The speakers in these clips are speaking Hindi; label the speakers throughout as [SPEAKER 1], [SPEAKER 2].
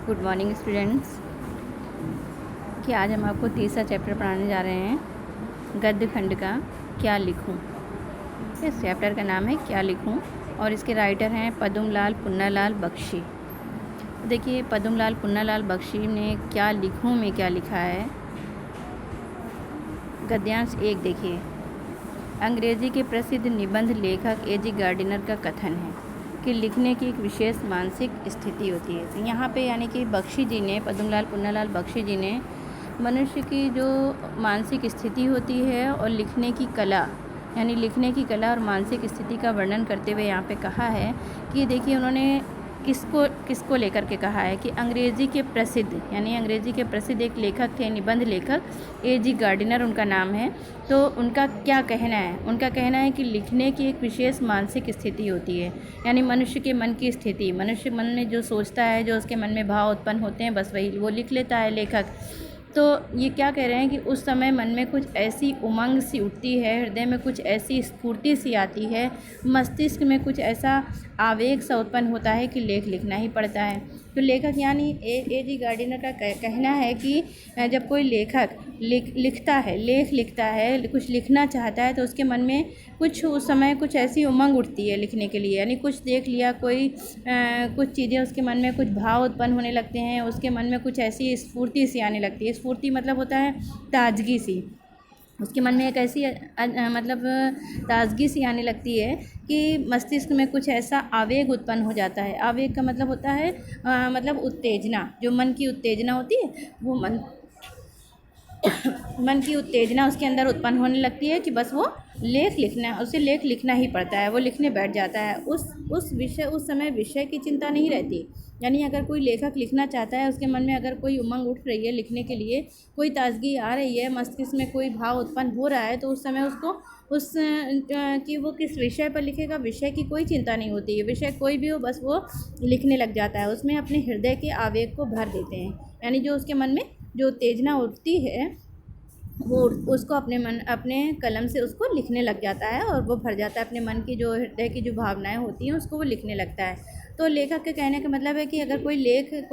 [SPEAKER 1] Good morning students. कि आज हम आपको तीसरा चैप्टर पढ़ाने जा रहे हैं गद्य खंड का क्या लिखूं। इस चैप्टर का नाम है क्या लिखूं और इसके राइटर हैं पद्मलाल पुन्नालाल बख्शी। देखिए पद्मलाल पुन्नालाल बख्शी ने क्या लिखूं में क्या लिखा है। गद्यांश 1 देखिए। अंग्रेजी के प्रसिद्ध निबंध लेखक ए जी गार्डिनर का कथन है कि लिखने की एक विशेष मानसिक स्थिति होती है। तो यहाँ पे यानी कि बख्शी जी ने, पद्मलाल पुन्नालाल बख्शी जी ने मनुष्य की जो मानसिक स्थिति होती है और लिखने की कला, यानी लिखने की कला और मानसिक स्थिति का वर्णन करते हुए यहाँ पे कहा है कि देखिए उन्होंने किसको लेकर के कहा है कि अंग्रेज़ी के प्रसिद्ध, यानी अंग्रेज़ी के प्रसिद्ध एक लेखक थे, निबंध लेखक ए जी गार्डिनर उनका नाम है। तो उनका क्या कहना है? उनका कहना है कि लिखने की एक विशेष मानसिक स्थिति होती है, यानी मनुष्य के मन की स्थिति, मनुष्य मन में जो सोचता है, जो उसके मन में भाव उत्पन्न होते हैं, बस वही वो लिख लेता है लेखक। तो ये क्या कह रहे हैं कि उस समय मन में कुछ ऐसी उमंग सी उठती है, हृदय में कुछ ऐसी स्फूर्ति सी आती है, मस्तिष्क में कुछ ऐसा आवेग सा उत्पन्न होता है कि लेख लिखना ही पड़ता है। तो लेखक यानी ए जी गार्डिनर का कहना है कि जब कोई लेखक लिखता है, लेख लिखता है, कुछ लिखना चाहता है, तो उसके मन में कुछ उस समय कुछ ऐसी उमंग उठती है लिखने के लिए, यानी कुछ देख लिया, कुछ चीज़ें उसके मन में, कुछ भाव उत्पन्न होने लगते हैं, उसके मन में कुछ ऐसी स्फूर्ति सी आने लगती है। स्फूर्ति मतलब होता है ताजगी सी, उसके मन में एक ऐसी मतलब ताजगी सी आने लगती है कि मस्तिष्क में कुछ ऐसा आवेग उत्पन्न हो जाता है। आवेग का मतलब होता है मतलब उत्तेजना, जो मन की उत्तेजना होती है, वो मन की उत्तेजना उसके अंदर उत्पन्न होने लगती है कि बस वो उसे लेख लिखना ही पड़ता है, वो लिखने बैठ जाता है। उस समय विषय की चिंता नहीं रहती। यानी अगर कोई लेखक लिखना चाहता है, उसके मन में अगर कोई उमंग उठ रही है लिखने के लिए, कोई ताजगी आ रही है, मस्तिष्क में कोई भाव उत्पन्न हो रहा है, तो उस समय उसको कि वो किस विषय पर लिखेगा, विषय की कोई चिंता नहीं होती है। विषय कोई भी हो, बस वो लिखने लग जाता है, उसमें अपने हृदय के आवेग को भर देते हैं। यानी जो उसके मन में जो उत्तेजना उठती है, वो उसको अपने कलम से उसको लिखने लग जाता है और वो भर जाता है। अपने मन की जो हृदय की जो भावनाएं होती हैं उसको वो लिखने लगता है। तो लेखक के कहने का मतलब है कि अगर कोई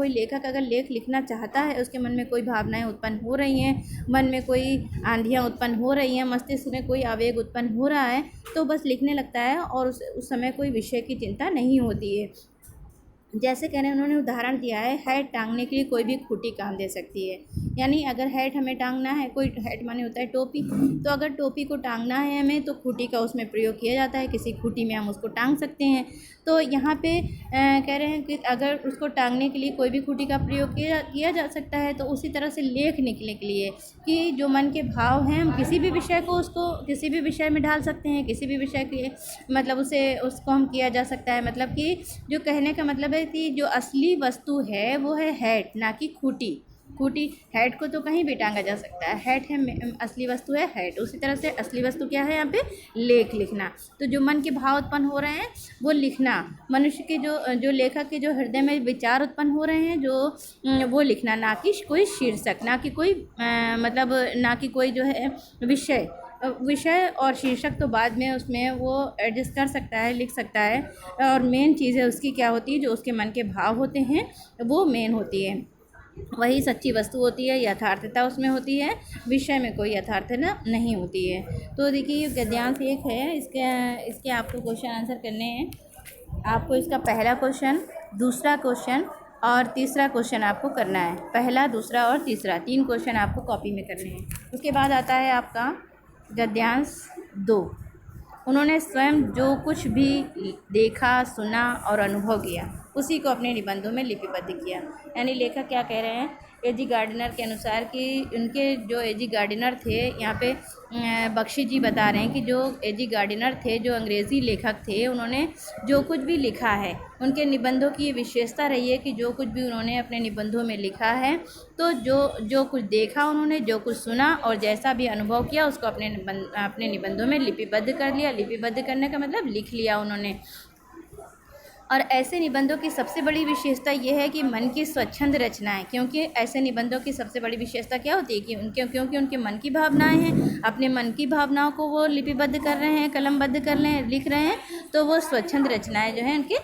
[SPEAKER 1] लेखक अगर लेख लिखना चाहता है, उसके मन में कोई भावनाएं उत्पन्न हो रही हैं, मन में कोई आंधियाँ उत्पन्न हो रही हैं, मस्तिष्क में कोई आवेग उत्पन्न हो रहा है, तो बस लिखने लगता है और उस समय कोई विषय की चिंता नहीं होती है। जैसे कह रहे हैं, उन्होंने उदाहरण दिया है, हैट टांगने के लिए कोई भी खूंटी काम दे सकती है। यानी अगर हैट हमें टांगना है, कोई हैट माने होता है टोपी, तो अगर टोपी को टांगना है हमें, तो खूंटी का उसमें प्रयोग किया जाता है, किसी खूंटी में हम उसको टांग सकते हैं। तो यहाँ पे कह रहे हैं कि अगर उसको टांगने के लिए कोई भी खूंटी का प्रयोग किया जा सकता है, तो उसी तरह से लेख निकलने के लिए कि जो मन के भाव हैं, हम किसी भी विषय को उसको किसी भी विषय में ढाल सकते हैं, किसी भी विषय के मतलब उसको हम किया जा सकता है। मतलब कि जो कहने का मतलब है कि जो असली वस्तु है वो है हैट, ना कि खूंटी। हैट को तो कहीं भी टांगा जा सकता है, हैट है असली वस्तु है हैट। उसी तरह से असली वस्तु क्या है यहाँ पे? लेख लिखना। तो जो मन के भाव उत्पन्न हो रहे हैं वो लिखना, मनुष्य के जो लेखक के जो हृदय में विचार उत्पन्न हो रहे हैं, जो वो लिखना, ना कि कोई शीर्षक, ना कि कोई मतलब ना कि कोई जो है विषय और शीर्षक तो बाद में उसमें वो एडजस्ट कर सकता है, लिख सकता है। और मेन चीज़ है उसकी क्या होती है, जो उसके मन के भाव होते हैं वो मेन होती है, वही सच्ची वस्तु होती है, यथार्थता उसमें होती है, विषय में कोई यथार्थता नहीं होती है। तो देखिए गद्यांश 1 है, इसके आपको क्वेश्चन आंसर करने हैं। आपको इसका पहला क्वेश्चन, दूसरा क्वेश्चन और तीसरा क्वेश्चन आपको करना है। पहला, दूसरा और तीसरा 3 क्वेश्चन आपको कॉपी में करने हैं। उसके बाद आता है आपका गद्यांश 2। उन्होंने स्वयं जो कुछ भी देखा, सुना और अनुभव किया, उसी को अपने निबंधों में लिपिबद्ध किया। यानी लेखक क्या कह रहे हैं ए जी गार्डिनर के अनुसार कि उनके जो ए जी गार्डिनर थे, यहाँ पे बख्शी जी बता रहे हैं कि जो ए जी गार्डिनर थे, जो अंग्रेज़ी लेखक थे, उन्होंने जो कुछ भी लिखा है, उनके निबंधों की विशेषता रही है कि जो कुछ भी उन्होंने अपने निबंधों में लिखा है, तो जो कुछ देखा उन्होंने, जो कुछ सुना और जैसा भी अनुभव किया, उसको अपने निबंधों में लिपिबद्ध कर लिया। लिपिबद्ध करने का मतलब लिख लिया उन्होंने। और ऐसे निबंधों की सबसे बड़ी विशेषता ये है कि मन की स्वच्छंद रचनाएं, क्योंकि ऐसे निबंधों की सबसे बड़ी विशेषता क्या होती है कि क्योंकि उनके मन की भावनाएं हैं, अपने मन की भावनाओं को वो लिपिबद्ध कर रहे हैं, कलमबद्ध कर रहे हैं, लिख रहे हैं, तो वो स्वच्छंद रचनाएं जो हैं उनके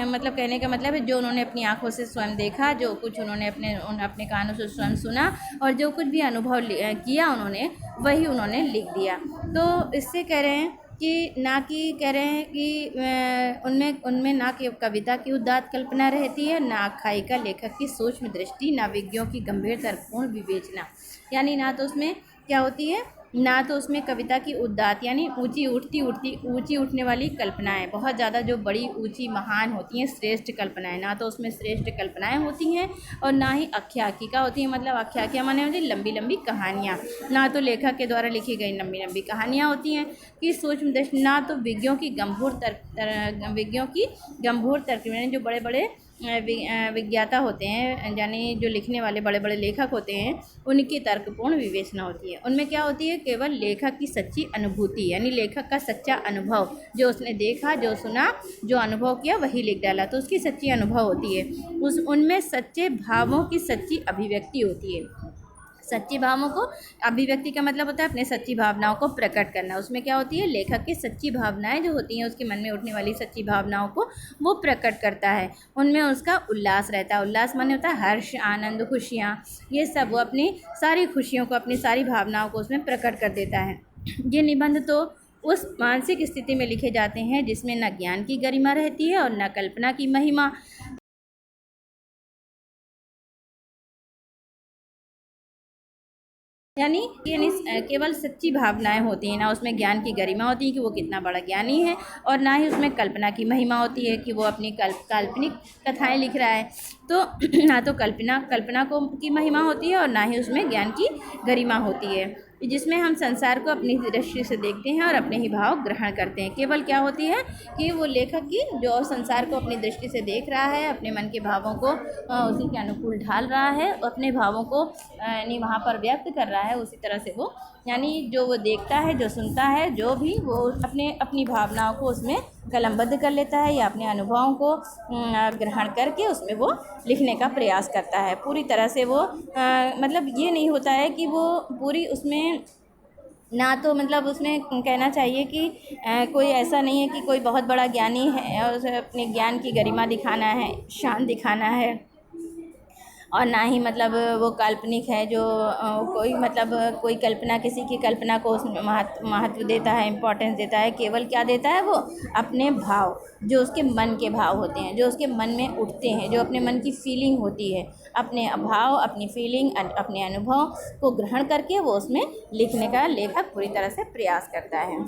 [SPEAKER 1] मतलब कहने का मतलब है जो उन्होंने अपनी आंखों से स्वयं देखा, जो कुछ उन्होंने अपने कानों से स्वयं सुना और जो कुछ भी अनुभव किया उन्होंने, वही उन्होंने लिख दिया। तो इससे कह रहे हैं कि ना कि कह रहे हैं कि उनमें ना कि कविता की उदात्त कल्पना रहती है, ना आख्यायिका लेखक की सूक्ष्म दृष्टि, ना विज्ञों की गंभीर तर्कपूर्ण विवेचना। यानी ना तो उसमें क्या होती है, ना तो उसमें कविता की उदात्त यानी ऊंची उठने वाली कल्पनाएं, बहुत ज़्यादा जो बड़ी ऊंची महान होती हैं श्रेष्ठ कल्पनाएं, ना तो उसमें श्रेष्ठ कल्पनाएं होती हैं और ना ही आख्यायिका होती है। मतलब आख्यायिका माने होती लंबी लंबी कहानियाँ, ना तो लेखक के द्वारा लिखी गई लंबी लंबी कहानियाँ होती हैं कि सूक्ष्म दृष्टि, ना तो विज्ञों की गंभीर तर्क यानी जो बड़े बड़े विज्ञाता होते हैं, यानी जो लिखने वाले बड़े बड़े लेखक होते हैं, उनकी तर्कपूर्ण विवेचना होती है। उनमें क्या होती है, केवल लेखक की सच्ची अनुभूति, यानी लेखक का सच्चा अनुभव, जो उसने देखा, जो सुना, जो अनुभव किया, वही लिख डाला, तो उसकी सच्ची अनुभव होती है। उनमें सच्चे भावों की सच्ची अभिव्यक्ति होती है। सच्ची भावों को, अभिव्यक्ति का मतलब होता है अपने सच्ची भावनाओं को प्रकट करना। उसमें क्या होती है, लेखक की सच्ची भावनाएं जो होती हैं, उसके मन में उठने वाली सच्ची भावनाओं को वो प्रकट करता है। उनमें उसका उल्लास रहता है। उल्लास माने होता है हर्ष, आनंद, खुशियाँ, ये सब वो अपनी सारी खुशियों को, अपनी सारी भावनाओं को उसमें प्रकट कर देता है। ये निबंध तो उस मानसिक स्थिति में लिखे जाते हैं जिसमें न ज्ञान की गरिमा रहती है और न कल्पना की महिमा। यानी केवल सच्ची भावनाएं होती हैं, ना उसमें ज्ञान की गरिमा होती है कि वो कितना बड़ा ज्ञानी है, और ना ही उसमें कल्पना की महिमा होती है कि वो अपनी काल्पनिक कथाएं लिख रहा है। तो ना तो कल्पना की महिमा होती है और ना ही उसमें ज्ञान की गरिमा होती है, जिसमें हम संसार को अपनी दृष्टि से देखते हैं और अपने ही भाव ग्रहण करते हैं। केवल क्या होती है कि वो लेखक की जो संसार को अपनी दृष्टि से देख रहा है, अपने मन के भावों को उसी के अनुकूल ढाल रहा है, अपने भावों को यानी वहाँ पर व्यक्त कर रहा है, उसी तरह से वो यानी जो वो देखता है, जो सुनता है, जो भी वो अपनी भावनाओं को उसमें कलमबद्ध कर लेता है या अपने अनुभवों को ग्रहण करके उसमें वो लिखने का प्रयास करता है। पूरी तरह से वो मतलब ये नहीं होता है कि वो पूरी उसमें, ना तो मतलब उसमें कहना चाहिए कि कोई ऐसा नहीं है कि कोई बहुत बड़ा ज्ञानी है और उसे अपने ज्ञान की गरिमा दिखाना है, शान दिखाना है, और ना ही मतलब वो काल्पनिक है जो कोई मतलब कोई कल्पना, किसी की कल्पना को उसमें महत्व देता है, इम्पोर्टेंस देता है। केवल क्या देता है वो अपने भाव, जो उसके मन के भाव होते हैं, जो उसके मन में उठते हैं, जो अपने मन की फीलिंग होती है, अपने भाव, अपनी फीलिंग, अपने अनुभव को ग्रहण करके वो उसमें लिखने का लेखक पूरी तरह से प्रयास करता है।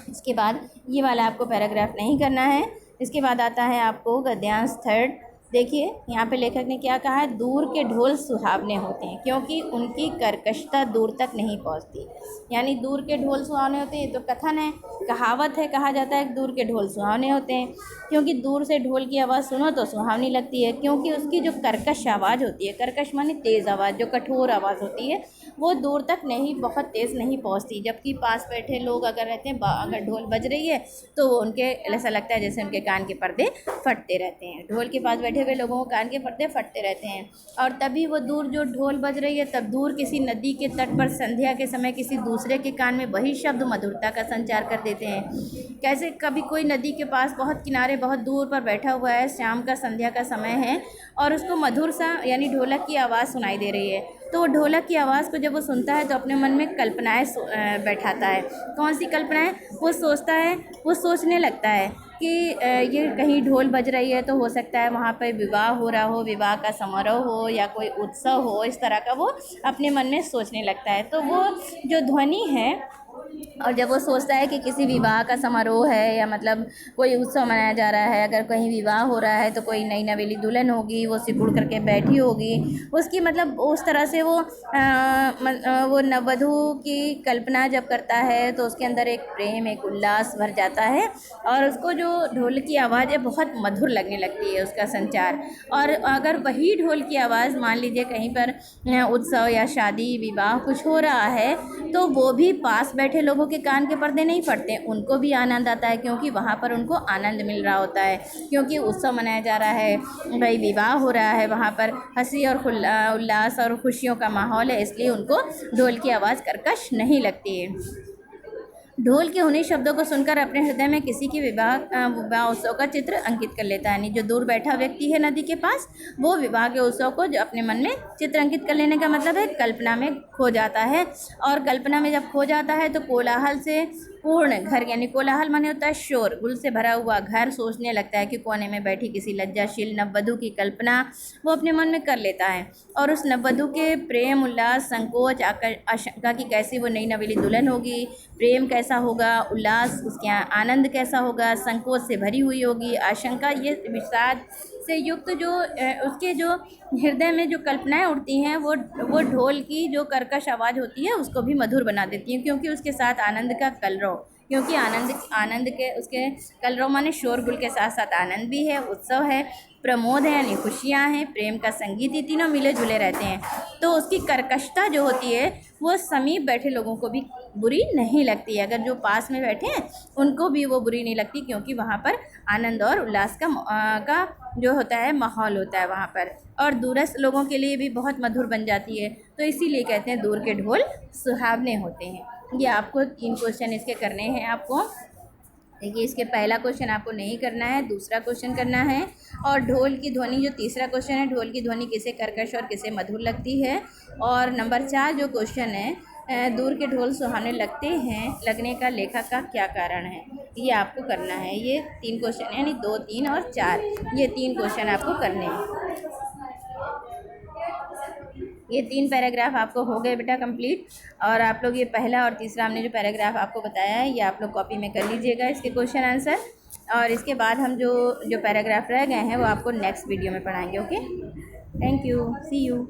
[SPEAKER 1] इसके बाद ये वाला आपको पैराग्राफ नहीं करना है। इसके बाद आता है आपको गद्यांश थर्ड। देखिए यहाँ पे लेखक ने क्या कहा है, दूर के ढोल सुहावने होते हैं क्योंकि उनकी कर्कशता दूर तक नहीं पहुँचती। यानी दूर के ढोल सुहावने होते हैं, ये तो कथन है, कहावत है, कहा जाता है कि दूर के ढोल सुहावने होते हैं क्योंकि दूर से ढोल की आवाज़ सुनो तो सुहावनी लगती है, क्योंकि उसकी जो कर्कश आवाज़ होती है, कर्कश माने तेज़ आवाज़, जो कठोर आवाज़ होती है, वो दूर तक नहीं, बहुत तेज़ नहीं पहुंचती। जबकि पास बैठे लोग अगर रहते हैं, अगर ढोल बज रही है तो वो उनके ऐसा लगता है जैसे उनके कान के पर्दे फटते रहते हैं। ढोल के पास बैठे हुए लोगों को कान के पर्दे फटते रहते हैं। और तभी वो दूर जो ढोल बज रही है, तब दूर किसी नदी के तट पर संध्या के समय किसी दूसरे के कान में वही शब्द मधुरता का संचार कर देते हैं। कैसे कभी कोई नदी के पास बहुत किनारे, बहुत दूर पर बैठा हुआ है, शाम का, संध्या का समय है, और उसको मधुर सा यानी ढोलक की आवाज़ सुनाई दे रही है, तो वो ढोलक की आवाज़ को जब वो सुनता है तो अपने मन में कल्पनाएं बैठाता है। कौन सी कल्पनाएं? वो सोचता है, वो सोचने लगता है कि ये कहीं ढोल बज रही है तो हो सकता है वहाँ पर विवाह हो रहा हो, विवाह का समारोह हो या कोई उत्सव हो, इस तरह का वो अपने मन में सोचने लगता है। तो वो जो ध्वनि है, और जब वो सोचता है कि किसी विवाह का समारोह है या मतलब कोई उत्सव मनाया जा रहा है, अगर कहीं विवाह हो रहा है तो कोई नई नवेली दुल्हन होगी, वो सिकुड़ करके बैठी होगी, उसकी मतलब उस तरह से वो नववधू की कल्पना जब करता है तो उसके अंदर एक प्रेम, एक उल्लास भर जाता है और उसको जो ढोल की आवाज़ है बहुत मधुर लगने लगती है, उसका संचार। और अगर वही ढोल की आवाज़ मान लीजिए कहीं पर उत्सव या शादी, विवाह कुछ हो रहा है, तो वो भी पास बैठे लोगों लोगों के कान के पर्दे नहीं फटते, उनको भी आनंद आता है, क्योंकि वहाँ पर उनको आनंद मिल रहा होता है, क्योंकि उत्सव मनाया जा रहा है, भाई विवाह हो रहा है, वहाँ पर हंसी और उल्लास और खुशियों का माहौल है, इसलिए उनको ढोल की आवाज़ कर्कश नहीं लगती है। ढोल के उन्हीं शब्दों को सुनकर अपने हृदय में किसी की विवाह उत्सव का चित्र अंकित कर लेता है। यानी जो दूर बैठा व्यक्ति है नदी के पास, वो विवाह के उत्सव को जो अपने मन में चित्र अंकित कर लेने का मतलब है कल्पना में खो जाता है। और कल्पना में जब खो जाता है तो कोलाहल से पूर्ण घर, यानी कोलाहल माने होता है शोर गुल से भरा हुआ घर, सोचने लगता है कि कोने में बैठी किसी लज्जाशील नववधू की कल्पना वो अपने मन में कर लेता है। और उस नववधू के प्रेम, उल्लास, संकोच, आशंका की कैसी वो नई नवेली दुल्हन होगी, प्रेम कैसा होगा, उल्लास उसके आनंद कैसा होगा, संकोच से भरी हुई होगी, आशंका ये विषाद से युक्त जो उसके जो हृदय में जो कल्पनाएं उठती हैं वो ढोल की जो कर्कश आवाज़ होती है उसको भी मधुर बना देती हैं, क्योंकि उसके साथ आनंद का कलरव, क्योंकि आनंद के उसके कलरव माने शोरगुल के साथ साथ आनंद भी है, उत्सव है, प्रमोद है यानी खुशियाँ हैं, प्रेम का संगीत, ये तीनों मिले जुले रहते हैं। तो उसकी कर्कशता जो होती है वो समीप बैठे लोगों को भी बुरी नहीं लगती है, अगर जो पास में बैठे हैं उनको भी वो बुरी नहीं लगती, क्योंकि वहाँ पर आनंद और उल्लास का जो होता है माहौल होता है वहाँ पर, और दूरस्थ लोगों के लिए भी बहुत मधुर बन जाती है। तो इसीलिए कहते हैं दूर के ढोल सुहावने होते हैं। ये आपको 3 क्वेश्चन इसके करने हैं। आपको देखिए, इसके पहला क्वेश्चन आपको नहीं करना है, दूसरा क्वेश्चन करना है, और ढोल की ध्वनि जो तीसरा क्वेश्चन है, ढोल की ध्वनि किसे कर्कश और किसे मधुर लगती है, और नंबर 4 जो क्वेश्चन है दूर के ढोल सुहाने लगते हैं, लगने का लेखक का क्या कारण है, ये आपको करना है। ये 3 क्वेश्चन यानी 2, 3 और 4, ये 3 क्वेश्चन आपको करने हैं। ये 3 पैराग्राफ आपको हो गए बेटा कंप्लीट, और आप लोग ये पहला और तीसरा हमने जो पैराग्राफ आपको बताया है ये आप लोग कॉपी में कर लीजिएगा इसके क्वेश्चन आंसर, और इसके बाद हम जो पैराग्राफ रह गए हैं वो आपको नेक्स्ट वीडियो में पढ़ाएंगे। Okay, thank you, see you.